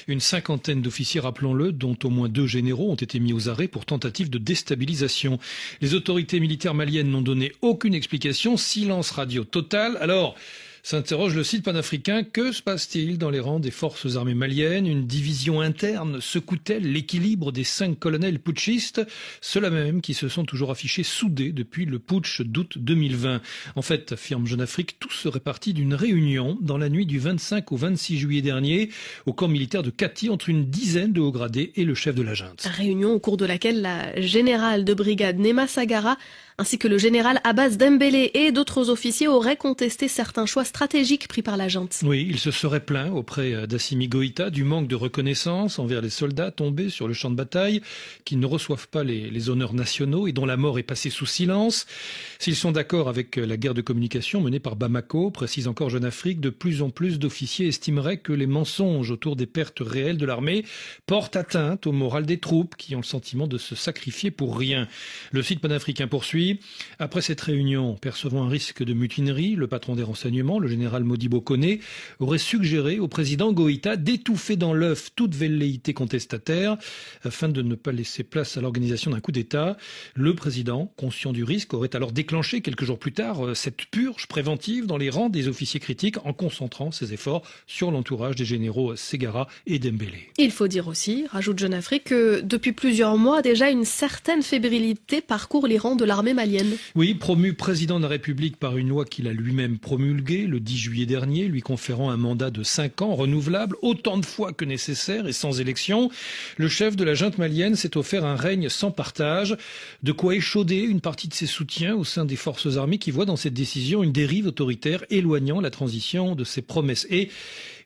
Une cinquantaine d'officiers, rappelons-le, dont au moins 2 généraux ont été mis aux arrêts pour tentative de déstabilisation. Les autorités militaires maliennes n'ont donné aucune explication, silence radio total. Alors, s'interroge le site panafricain, que se passe-t-il dans les rangs des forces armées maliennes? Une division interne secoue-t-elle l'équilibre des 5 colonels putschistes, ceux-là même qui se sont toujours affichés soudés depuis le putsch d'août 2020? En fait, affirme Jeune Afrique, tout serait parti d'une réunion dans la nuit du 25 au 26 juillet dernier au camp militaire de Kati entre une dizaine de hauts gradés et le chef de la junte. Réunion au cours de laquelle la générale de brigade Nema Sagara ainsi que le général Abbas Dembélé et d'autres officiers auraient contesté certains choix stratégiques pris par la junte. Oui, il se serait plaint auprès d'Assimi Goïta du manque de reconnaissance envers les soldats tombés sur le champ de bataille, qui ne reçoivent pas les honneurs nationaux et dont la mort est passée sous silence. S'ils sont d'accord avec la guerre de communication menée par Bamako, précise encore Jeune Afrique, de plus en plus d'officiers estimeraient que les mensonges autour des pertes réelles de l'armée portent atteinte au moral des troupes qui ont le sentiment de se sacrifier pour rien. Le site panafricain poursuit. Après cette réunion, percevant un risque de mutinerie, le patron des renseignements, le général Modibo Koné, aurait suggéré au président Goïta d'étouffer dans l'œuf toute velléité contestataire afin de ne pas laisser place à l'organisation d'un coup d'État. Le président, conscient du risque, aurait alors déclenché quelques jours plus tard cette purge préventive dans les rangs des officiers critiques en concentrant ses efforts sur l'entourage des généraux Ségara et Dembélé. Il faut dire aussi, rajoute Jeune Afrique, que depuis plusieurs mois déjà une certaine fébrilité parcourt les rangs de l'armée malienne. Oui, promu président de la République par une loi qu'il a lui-même promulguée le 10 juillet dernier, lui conférant un mandat de 5 ans renouvelable, autant de fois que nécessaire et sans élection. Le chef de la junte malienne s'est offert un règne sans partage, de quoi échauder une partie de ses soutiens au sein des forces armées qui voient dans cette décision une dérive autoritaire éloignant la transition de ses promesses. Et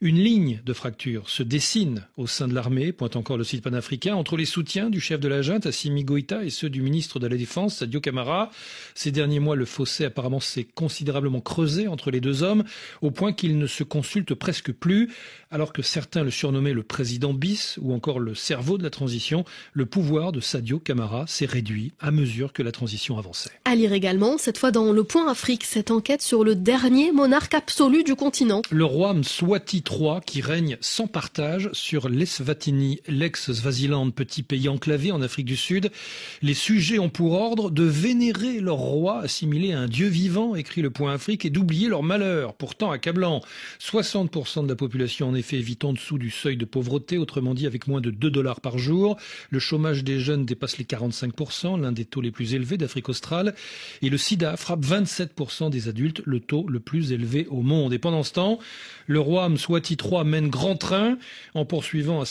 une ligne de fracture se dessine au sein de l'armée, pointe encore le site panafricain, entre les soutiens du chef de la junte, Assimi Goïta, et ceux du ministre de la Défense, Sadio Camara. Ces derniers mois, le fossé apparemment s'est considérablement creusé entre les deux hommes, au point qu'ils ne se consultent presque plus, alors que certains le surnommaient le président bis, ou encore le cerveau de la transition. Le pouvoir de Sadio Camara s'est réduit à mesure que la transition avançait. À lire également, cette fois dans Le Point Afrique, cette enquête sur le dernier monarque absolu du continent. Le roi Mswati III, qui règne sans partage sur l'Eswatini, l'ex-Swaziland, petit pays enclavé en Afrique du Sud. Les sujets ont pour ordre de vénérer leur roi, assimilé à un dieu vivant, écrit Le Point Afrique, et d'oublier leur malheur, pourtant accablant. 60% de la population, en effet, vit en dessous du seuil de pauvreté, autrement dit avec moins de $2 par jour. Le chômage des jeunes dépasse les 45%, l'un des taux les plus élevés d'Afrique australe. Et le sida frappe 27% des adultes, le taux le plus élevé au monde. Et pendant ce temps, le roi Mswati III mène grand train en poursuivant